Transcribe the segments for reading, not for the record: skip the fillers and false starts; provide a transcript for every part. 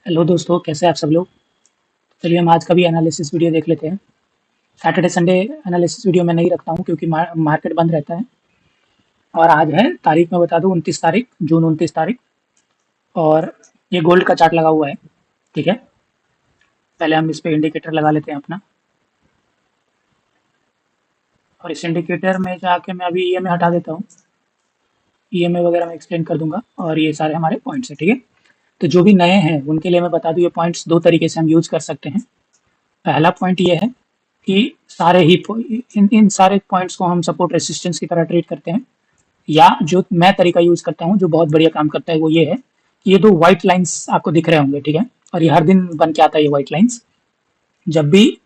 Hello दोस्तों, कैसे हैं आप सब लोग। चलिए हम आज का भी एनालिसिस वीडियो देख लेते हैं। सैटरडे संडे एनालिसिस वीडियो मैं नहीं रखता हूँ क्योंकि मार्केट बंद रहता है। और आज है तारीख मैं बता दूँ 29 तारीख, जून 29 तारीख। और ये गोल्ड का चार्ट लगा हुआ है। ठीक है, पहले हम इस पे इंडिकेटर लगा लेते हैं अपना। और इस इंडिकेटर में जाके मैं अभी ईएमए हटा देता हूँ। ईएमए वगैरह मैं एक्सप्लेन कर दूंगा और ये सारे हमारे पॉइंट्स हैं। ठीक है, तो जो भी नए हैं उनके लिए मैं बता दूँ, ये पॉइंट्स दो तरीके से हम यूज कर सकते हैं। पहला पॉइंट ये है कि सारे ही इन सारे पॉइंट्स को हम सपोर्ट रेसिस्टेंस की तरह ट्रीट करते हैं। या जो मैं तरीका यूज करता हूँ जो बहुत बढ़िया काम करता है वो ये है कि ये दो व्हाइट लाइंस आपको दिख रहे होंगे। ठीक है, और ये हर दिन बन के आता है ये व्हाइट लाइंस। जब भी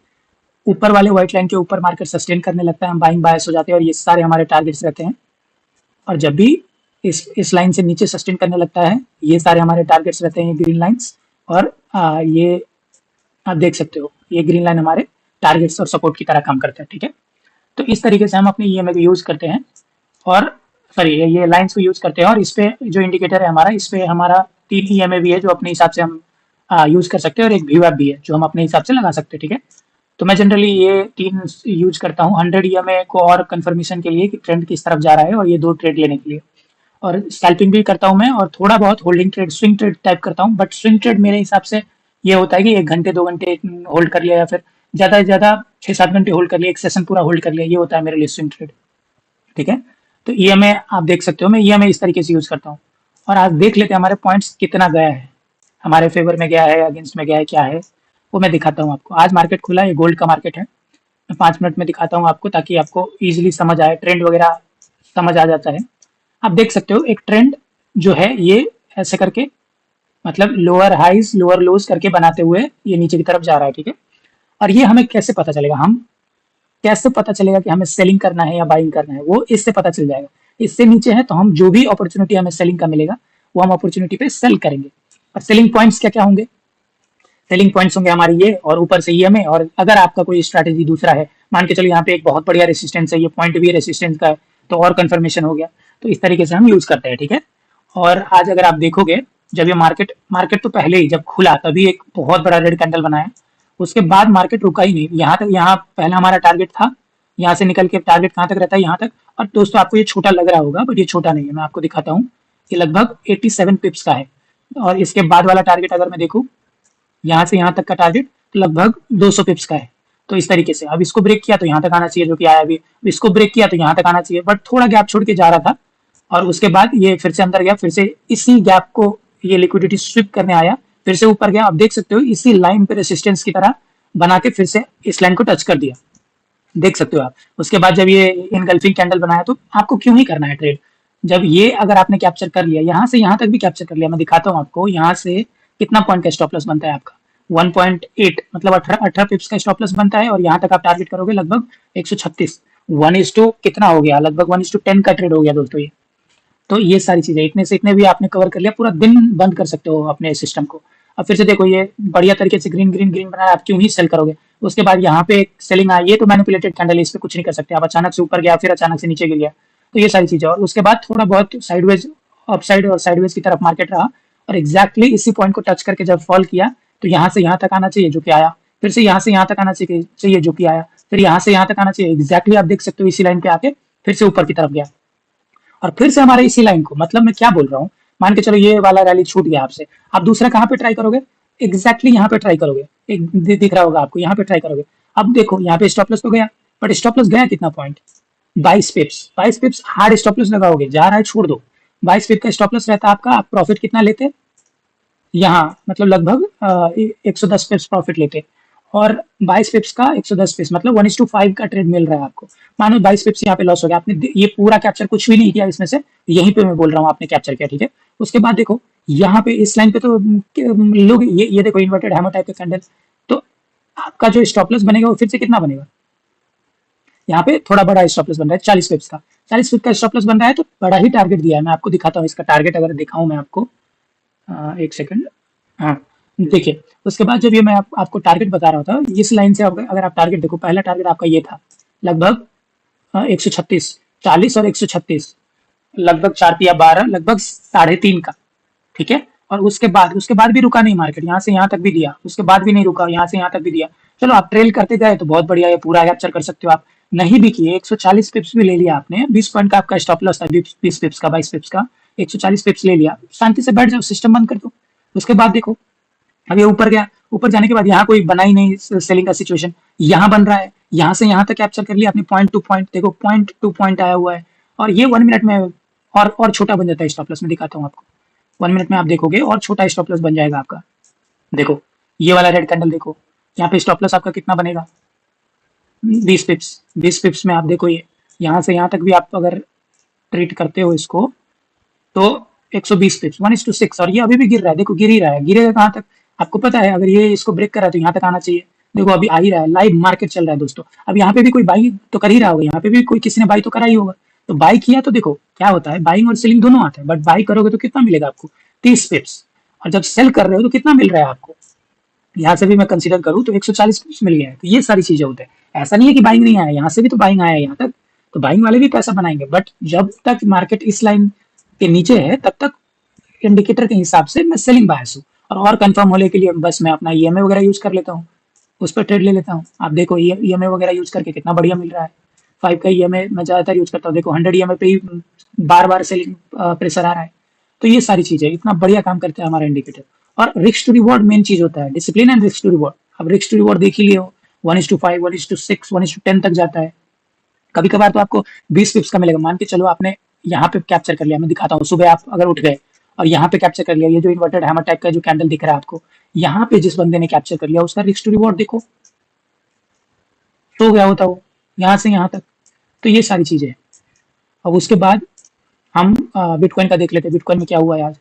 ऊपर वाले व्हाइट लाइन के ऊपर मार्केट सस्टेन करने लगता है हम बाइंग बायस हो जाते हैं और ये सारे हमारे टारगेट्स रहते हैं। और जब भी इस लाइन से नीचे सस्टेन करने लगता है ये सारे हमारे टारगेट्स रहते हैं, ये ग्रीन लाइंस। और ये आप देख सकते हो ये ग्रीन लाइन हमारे टारगेट्स और सपोर्ट की तरह काम करता है। ठीक है, तो इस तरीके से हम अपने ईएमए को यूज करते हैं। और सॉरी, ये लाइंस को यूज करते हैं। और इस पे जो इंडिकेटर है हमारा, इस पे हमारा 3 ईएमए भी है जो अपने हिसाब से हम यूज कर सकते हैं, और एक VWAP भी है जो हम अपने हिसाब से लगा सकते हैं। ठीक है, तो मैं जनरली ये तीन यूज करता हूँ 100 ईएमए को और कंफर्मेशन के लिए कि ट्रेंड किस तरफ जा रहा है, और ये दो ट्रेड लेने के लिए। और स्कैल्पिंग भी करता हूँ मैं, और थोड़ा बहुत holding trade, swing trade type करता हूँ। बट स्विंग ट्रेड मेरे हिसाब से ये होता है कि 1 घंटे 2 घंटे होल्ड कर लिया, या फिर ज़्यादा से ज़्यादा 6-7 घंटे होल्ड कर लिया, एक सेशन पूरा होल्ड कर लिया, ये होता है मेरे लिए स्विंग ट्रेड। ठीक है, तो ईएमए आप देख सकते हो, मैं ईएमए इस तरीके से यूज करता हूँ। और आज देख लेते हैं हमारे पॉइंट्स कितना गया है, हमारे फेवर में गया है, अगेंस्ट में गया है, क्या है वो मैं दिखाता हूँ आपको। आज मार्केट खुला, ये गोल्ड का मार्केट है। मैं 5 मिनट में दिखाता हूँ आपको ताकि आपको इजीली समझ आए, ट्रेंड वगैरह समझ आ जाता है। आप देख सकते हो एक ट्रेंड जो है ये ऐसे करके, मतलब लोअर हाइज लोअर लोज करके बनाते हुए ये नीचे की तरफ जा रहा है। ठीक है, और ये हमें कैसे पता चलेगा, हम कैसे पता चलेगा कि हमें सेलिंग करना है या बाइंग करना है, वो इससे पता चल जाएगा। इससे नीचे है तो हम जो भी अपॉर्चुनिटी हमें सेलिंग का मिलेगा वो हम अपॉर्चुनिटी पे सेल करेंगे। और सेलिंग पॉइंट्स क्या क्या होंगे, सेलिंग पॉइंट्स होंगे हमारे ये, और ऊपर से ईएमए। और अगर आपका कोई स्ट्रैटेजी दूसरा है, मान के चलो यहाँ पे एक बहुत बढ़िया रेसिस्टेंस है, ये पॉइंट भी रेसिस्टेंस का है, तो और कंफर्मेशन हो गया। तो इस तरीके से हम यूज करते हैं। ठीक है, और आज अगर आप देखोगे, जब ये मार्केट मार्केट तो पहले ही जब खुला तभी एक बहुत बड़ा रेड कैंडल बनाया, उसके बाद मार्केट रुका ही नहीं यहाँ तक। यहाँ पहला हमारा टारगेट था, यहाँ से निकल के टारगेट कहाँ तक रहता है, यहाँ तक। और दोस्तों आपको ये छोटा लग रहा होगा, बट ये छोटा नहीं है, मैं आपको दिखाता हूँ। ये लगभग 87 पिप्स का है। और इसके बाद वाला टारगेट अगर मैं देखूँ, यहाँ से यहाँ तक का टारगेट लगभग 200 पिप्स का है। तो इस तरीके से अब इसको ब्रेक किया तो यहाँ तक आना चाहिए, जो कि आया भी। इसको ब्रेक किया तो यहाँ तक आना चाहिए, बट थोड़ा गैप छोड़ के जा रहा था। और उसके बाद ये फिर से अंदर गया, फिर से इसी गैप को ये लिक्विडिटी स्विप करने आया, फिर से ऊपर गया। आप देख सकते हो इसी लाइन पे रेसिस्टेंस की तरह बना के फिर से इस लाइन को टच कर दिया, देख सकते हो आप। उसके बाद जब ये इनगल्फिंग कैंडल बनाया, तो आपको क्यों ही करना है ट्रेड। जब ये अगर आपने कैप्चर कर लिया, यहाँ से यहाँ तक भी कैप्चर कर लिया, मैं दिखाता हूँ आपको यहाँ से कितना पॉइंट का स्टॉप लॉस बनता है आपका। 1.8 मतलब 18 पिप्स का स्टॉप लॉस बनता है। और यहाँ तक आप टारगेट करोगे लगभग 136। 1:, कितना हो गया, लगभग 1:10 का ट्रेड हो गया दोस्तों ये। तो ये सारी चीजें, इतने से इतने भी आपने कवर कर लिया, पूरा दिन बंद कर सकते हो अपने सिस्टम को। अब फिर से देखो ये बढ़िया तरीके से ग्रीन ग्रीन ग्रीन बनाया, आप क्यों ही सेल करोगे। उसके बाद यहाँ पे एक सेलिंग आई, ये तो मैनिपुलेटेड कैंडल है, इस पे कुछ नहीं कर सकते आप। अचानक से ऊपर गया, फिर अचानक से नीचे गिर गया, तो ये सारी चीजें। और उसके बाद थोड़ा बहुत साइडवेज, अपसाइड और साइडवेज की तरफ मार्केट रहा। और एग्जैक्टली इसी पॉइंट को टच करके जब फॉल किया, तो यहाँ से यहाँ तक आना चाहिए, जो कि आया। फिर से यहाँ से यहाँ तक आना चाहिए, जो कि आया। फिर यहाँ से यहाँ तक आना चाहिए, एग्जैक्टली आप देख सकते हो इसी लाइन पे आके फिर से ऊपर की तरफ गया। और फिर से हमारे इसी लाइन को, मतलब मैं क्या बोल रहा हूँ, मान के चलो ये वाला रैली छूट गया आपसे, आप दूसरा कहाँ पे ट्राई करोगे, एग्जैक्टली यहाँ पे ट्राई करोगे। एक दिख रहा होगा आपको, यहाँ पे ट्राई करोगे। अब देखो यहाँ पे स्टॉप लॉस तो गया, बट स्टॉप लॉस गया कितना पॉइंट, 22 पिप्स। 22 पिप्स हार्ड स्टॉप लॉस लगाओगे, जा रहा है छोड़ दो। 22 पिप का स्टॉप लॉस रहता है आपका, आप प्रॉफिट कितना लेते, यहाँ मतलब लगभग 110 पिप्स प्रॉफिट लेते। और 22 पिप्स का 110 पिप्स मतलब 1:5 का ट्रेड मिल रहा है आपको। मानो 22 पिप्स यहाँ पे लॉस हो गया, आपने ये पूरा कैप्चर कुछ भी नहीं किया इसमें से, यहीं पे मैं बोल रहा हूँ आपने कैप्चर किया। ठीक है, उसके बाद देखो यहाँ पे इस लाइन पे तो लोग ये देखो इन्वर्टेड हैमर टाइप का कैंडल। तो आपका जो स्टॉप लॉस बनेगा वो फिर से कितना बनेगा, यहाँ पे थोड़ा बड़ा स्टॉप लॉस बन रहा है 40 पिप्स का। 40 पिप्स का स्टॉप लॉस बन रहा है, तो बड़ा ही टारगेट दिया है। मैं आपको दिखाता हूँ इसका टारगेट, अगर दिखाऊं मैं आपको, एक सेकंड। हाँ, देखिए उसके बाद जब ये मैं आपको टारगेट बता रहा था, इस लाइन से अगर आप टारगेट देखो, पहला टारगेट आपका ये था लगभग 136, 40 और 136, लगभग 4 या 12, लगभग 3.5 का। ठीक है, और उसके बाद भी रुका नहीं मार्केट, यहाँ से यहाँ तक भी दिया, उसके बाद भी नहीं रुका, यहाँ से यहाँ तक भी दिया। चलो आप ट्रेल करते गए तो बहुत बढ़िया, ये पूरा कैप्चर कर सकते हो आप। नहीं भी किए, 140 पिप्स भी ले लिया आपने, 20 पॉइंट का आपका स्टॉप लॉस था, 20 पिप्स का, 22 पिप्स का, 140 पिप्स ले लिया, शांति से बैठ जाओ, सिस्टम बंद कर दो। उसके बाद देखो अब ये ऊपर गया, ऊपर जाने के बाद यहाँ कोई बना ही नहीं सेलिंग का सिचुएशन, यहाँ बन रहा है, यहाँ से यहाँ तक कैप्चर कर लिया आपने, पॉइंट टू पॉइंट, देखो पॉइंट टू पॉइंट आया हुआ है, और ये 1 मिनट में और छोटा बन जाता है स्टॉप लॉस। में दिखाता हूँ आपको, 1 मिनट में आप देखोगे और छोटा स्टॉप लॉस बन जाएगा आपका। देखो ये वाला रेड कैंडल देखो, यहाँ पे स्टॉप लॉस आपका कितना बनेगा, 20 पिप्स, 20 पिप्स में आप देखो ये यहाँ से यहाँ तक भी आप अगर ट्रीट करते हो इसको तो 120 पिप्स, 1:6, और ये अभी भी गिर रहा है, देखो गिर ही रहा है, गिरेगा कहाँ तक आपको पता है, अगर ये इसको ब्रेक कर रहा है तो यहाँ तक आना चाहिए, देखो अभी आ ही रहा है, लाइव मार्केट चल रहा है दोस्तों। अब यहाँ पे भी कोई बाई तो कर ही रहा होगा, यहाँ पे भी कोई किसी ने बाई तो करा ही होगा, तो बाई किया तो देखो क्या होता है, बाइंग और सेलिंग दोनों आता है, बट बाई करोगे तो कितना मिलेगा आपको, 30 पिप्स, और जब सेल कर रहे हो तो कितना मिल रहा है आपको, यहाँ से भी मैं कंसीडर करूँ तो 140 पिप्स मिल गया है। तो ये सारी चीजें होते हैं, ऐसा नहीं है कि बाइंग नहीं आया, यहाँ से भी तो बाइंग आया है यहाँ तक, तो बाइंग वाले भी पैसा बनाएंगे, बट जब तक मार्केट इस लाइन के नीचे है तब तक इंडिकेटर के हिसाब से मैं सेलिंग बायस हूँ, और कंफर्म होने के लिए बस मैं अपना ईएमए वगैरह यूज कर लेता हूँ, उस पर ट्रेड ले लेता हूँ। आप देखो ईएमए वगैरह यूज करके कितना बढ़िया मिल रहा है, 5 का ईएमए मैं ज्यादातर यूज करता हूँ, देखो 100 ईएमए पे ही बार बार सेलिंग प्रेशर आ रहा है। तो ये सारी चीजें इतना बढ़िया काम करता है हमारा इंडिकेटर। और रिस्क टू रिवॉर्ड मेन चीज होता है, discipline and risk to reward. अब रिस्क टू रिवॉर्ड देख ही लियो, 1:5, 1:6, 1:10 तक जाता है। कभी कभार तो आपको 20 पिप्स का मिलेगा, मान के चलो आपने यहाँ पे कैप्चर कर लिया, मैं दिखाता हूँ, सुबह आप अगर उठ गए और यहाँ पे कैप्चर कर लिया, ये जो इन्वर्टेड हैमर टाइप का जो कैंडल दिख रहा है आपको, यहाँ पे जिस बंदे ने कैप्चर कर लिया उसका रिस्क टू रिवॉर्ड देखो, तो गया होता वो यहाँ से यहाँ तक। तो ये सारी चीजें। अब उसके बाद हम बिटकॉइन का देख लेते हैं, बिटकॉइन में क्या हुआ है आज।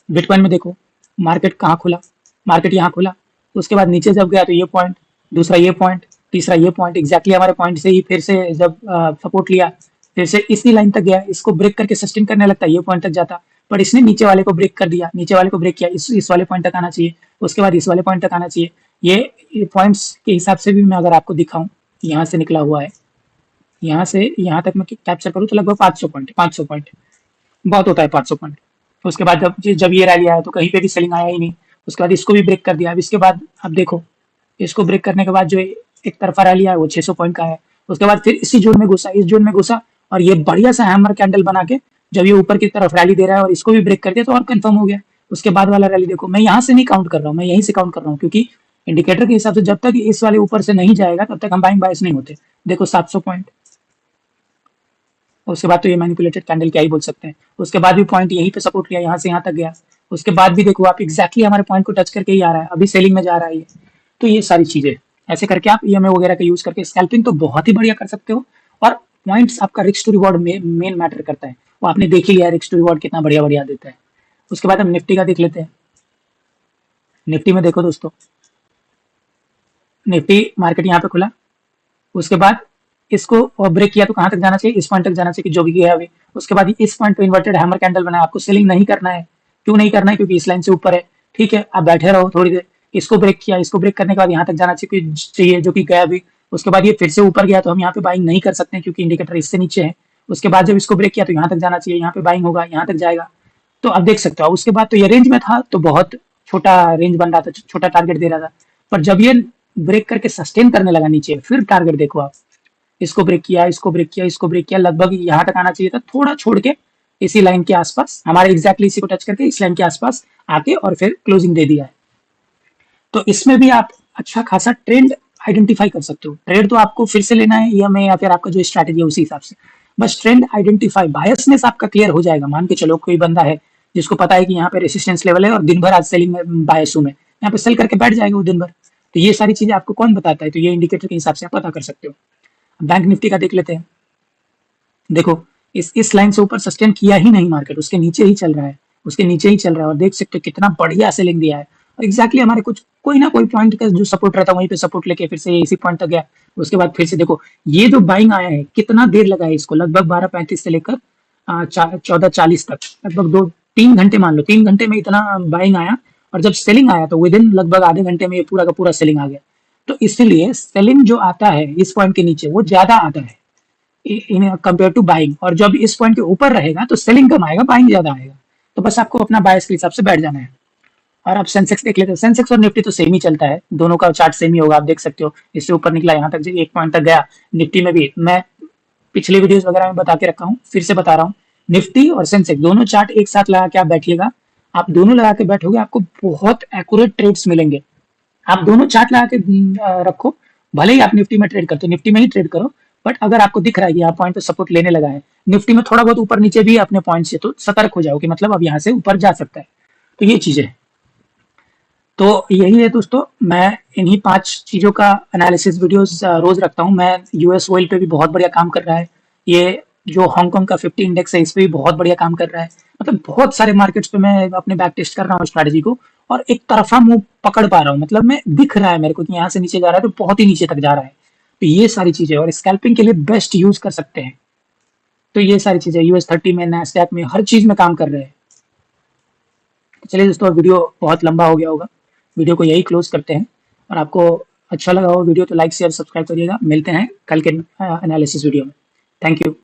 बिटकॉइन में देखो मार्केट कहाँ खुला, मार्केट यहाँ खुला, उसके बाद नीचे जब गया तो ये पॉइंट, दूसरा ये पॉइंट, तीसरा ये पॉइंट, एग्जैक्टली हमारे पॉइंट से ही फिर से जब सपोर्ट लिया, फिर से इसी लाइन तक गया, इसको ब्रेक करके सस्टेन करने लगता है, ये पॉइंट तक जाता, पर इसने नीचे वाले को ब्रेक कर दिया, नीचे वाले को ब्रेक किया, इस वाले पॉइंट तक आना चाहिए, उसके बाद इस वाले पॉइंट तक आना चाहिए। ये पॉइंट्स के हिसाब से भी मैं अगर आपको दिखाऊं, यहाँ से निकला हुआ है, यहाँ से यहाँ तक मैं कैप्चर करूँ तो लगभग 500 पॉइंट बहुत होता है, 500 पॉइंट। उसके बाद जब ये रैली आया तो कहीं पे भी सेलिंग आया ही नहीं, उसके बाद इसको भी ब्रेक कर दिया। अब इसके बाद अब देखो, इसको ब्रेक करने के बाद जो एक तरफा रैली आया वो 600 पॉइंट का है, उसके बाद फिर इसी जोन में घुसा, इस जोन में घुसा, और ये बढ़िया सा हैमर कैंडल बना के जब ये ऊपर की तरफ रैली दे रहा है और इसको भी ब्रेक कर दिया तो और कंफर्म हो गया। उसके बाद वाला रैली देखो, मैं यहाँ से नहीं काउंट कर रहा हूँ, मैं यहीं से काउंट कर रहा हूँ, क्योंकि इंडिकेटर के हिसाब से जब तक इस वाले ऊपर से नहीं जाएगा तब तक हम बाइंग बायस नहीं होते। देखो 700 पॉइंट, उसके बाद तो ये मैनिपुलेटेड कैंडल क्या ही बोल सकते हैं। उसके बाद भी पॉइंट यहीं पे सपोर्ट लिया, यहाँ से यहाँ तक गया, उसके बाद भी देखो आप एग्जैक्टली हमारे पॉइंट को टच करके ही आ रहा है, अभी सेलिंग में जा रहा है ये। तो ये सारी चीजें ऐसे करके आप ईएमए वगैरह का यूज करके स्कैल्पिंग तो बहुत ही बढ़िया कर सकते हो। और पॉइंट्स आपका रिस्क टू रिवॉर्ड में मेन मैटर करता है, वो आपने देख ही लिया रिस्क टू रिवॉर्ड कितना बढ़िया बढ़िया देता है। उसके बाद हम निफ्टी का देख लेते हैं। निफ्टी में देखो दोस्तों, निफ्टी मार्केट यहाँ पे खुला, उसके बाद इसको ब्रेक किया तो कहाँ तक जाना चाहिए, इस पॉइंट तक जाना चाहिए, जो भी गया है अभी। उसके बाद इस पॉइंट पे इन्वर्टेड हैमर कैंडल बना, आपको सेलिंग नहीं करना है। क्यों नहीं करना है, क्योंकि इस लाइन से ऊपर है, ठीक है, आप बैठे रहो थोड़ी देर। इसको ब्रेक किया, इसको ब्रेक करने के बाद यहाँ तक जाना चाहिए जो कि गया अभी। उसके बाद ये फिर से ऊपर गया तो हम यहाँ पे बाइंग नहीं कर सकते क्योंकि इंडिकेटर इससे नीचे है। उसके बाद जब इसको ब्रेक किया तो यहाँ तक जाना चाहिए, यहाँ पे बाइंग होगा, यहाँ तक जाएगा। तो अब देख सकते हो, उसके बाद तो ये रेंज में था तो बहुत छोटा रेंज बन रहा था, छोटा टारगेट दे रहा था, पर जब ये ब्रेक करके सस्टेन करने लगा नीचे, फिर टारगेट देखो आप, इसको ब्रेक किया, इसको ब्रेक किया, इसको ब्रेक किया, लगभग यहाँ तक आना चाहिए था, थोड़ा छोड़ के इसी लाइन के आसपास, हमारे एग्जैक्टली इसी को टच करके इस लाइन के आसपास आके और फिर क्लोजिंग दे दिया है। तो इसमें भी आप अच्छा खासा ट्रेंड आइडेंटिफाई कर सकते हो। ट्रेड तो आपको फिर से लेना है ईएमए या फिर आपका जो स्ट्रैटेजी है उसी हिसाब से, बस ट्रेंड आइडेंटिफाई, बायसनेस आपका क्लियर हो जाएगा। मान के चलो कोई बंदा है जिसको पता है कि यहाँ पे रेसिस्टेंस लेवल है और दिन भर आज सेलिंग में बायस हूं मैं, यहाँ पे सेल करके बैठ जाएगा वो दिन भर। तो ये सारी चीजें आपको कौन बताता है, तो ये इंडिकेटर के हिसाब से आप पता कर सकते हो। बैंक निफ्टी का देख लेते हैं। देखो इस लाइन से ऊपर सस्टेन किया ही नहीं मार्केट, उसके नीचे ही चल रहा है, उसके नीचे ही चल रहा है, और देख सकते हो कितना बढ़िया सेलिंग दिया है। और एग्जैक्टली हमारे कुछ कोई ना कोई पॉइंट का जो सपोर्ट रहता है वहीं पे सपोर्ट लेके फिर से इसी पॉइंट तक गया। उसके बाद फिर से देखो ये जो बाइंग आया है कितना देर लगा है इसको, लगभग 12:35 से लेकर 14:40 तक, लगभग 2-3 घंटे, मान लो 3 घंटे में इतना बाइंग आया। और जब सेलिंग आया तो विद इन लगभग आधे घंटे में ये पूरा का पूरा सेलिंग आ गया। तो इसलिए सेलिंग जो आता है इस पॉइंट के नीचे वो ज्यादा आता है कंपेयर टू बाइंग, और जब इस पॉइंट के ऊपर रहेगा तो सेलिंग कम आएगा, बाइंग ज्यादा आएगा। तो बस आपको अपना बायस के हिसाब से बैठ जाना है। और आप सेंसेक्स देख लेते हो, सेंसेक्स और निफ्टी तो सेम ही चलता है, दोनों का चार्ट सेम ही होगा, आप देख सकते हो। इससे ऊपर निकला, यहाँ तक 1 पॉइंट तक गया। निफ्टी में भी मैं पिछले वीडियोस वगैरह में बता के रखा हूँ, फिर से बता रहा हूँ, निफ्टी और सेंसेक्स दोनों चार्ट एक साथ लगा के आप बैठिएगा, आप दोनों लगा के बैठोगे, आपको बहुत एक्यूरेट ट्रेड्स मिलेंगे। आप दोनों चार्ट लगा के रखो, भले ही आप निफ्टी में ट्रेड करते हो, निफ्टी में ही ट्रेड करो, बट अगर आपको दिख रहा है कि यहाँ पॉइंट पे सपोर्ट लेने लगा है, निफ्टी में थोड़ा बहुत ऊपर नीचे भी अपने पॉइंट से, तो सतर्क हो जाओ कि मतलब अब यहाँ से ऊपर जा सकता है। तो ये चीजें, तो यही है दोस्तों, मैं इन्हीं 5 चीज़ों का एनालिसिस वीडियोस रोज रखता हूँ। मैं यूएस ऑयल पे भी बहुत बढ़िया काम कर रहा है, ये जो हांगकांग का 50 इंडेक्स है इस पे भी बहुत बढ़िया काम कर रहा है। मतलब बहुत सारे मार्केट्स पे मैं अपने बैक टेस्ट कर रहा हूँ स्ट्रैटेजी को, और एक तरफा मुंह पकड़ पा रहा हूँ, मतलब मैं दिख रहा है मेरे को कि यहाँ से नीचे जा रहा है तो बहुत ही नीचे तक जा रहा है। तो ये सारी चीजें, और स्कैल्पिंग के लिए बेस्ट यूज कर सकते हैं। तो ये सारी चीजें US 30 में, नैस्डैक में, हर चीज में काम कर रहे हैं। तो चलिए दोस्तों, वीडियो बहुत लंबा हो गया होगा, वीडियो को यही क्लोज करते हैं। और आपको अच्छा लगा हो वीडियो तो लाइक शेयर सब्सक्राइब करिएगा। मिलते हैं कल के एनालिसिस वीडियो में। Thank you.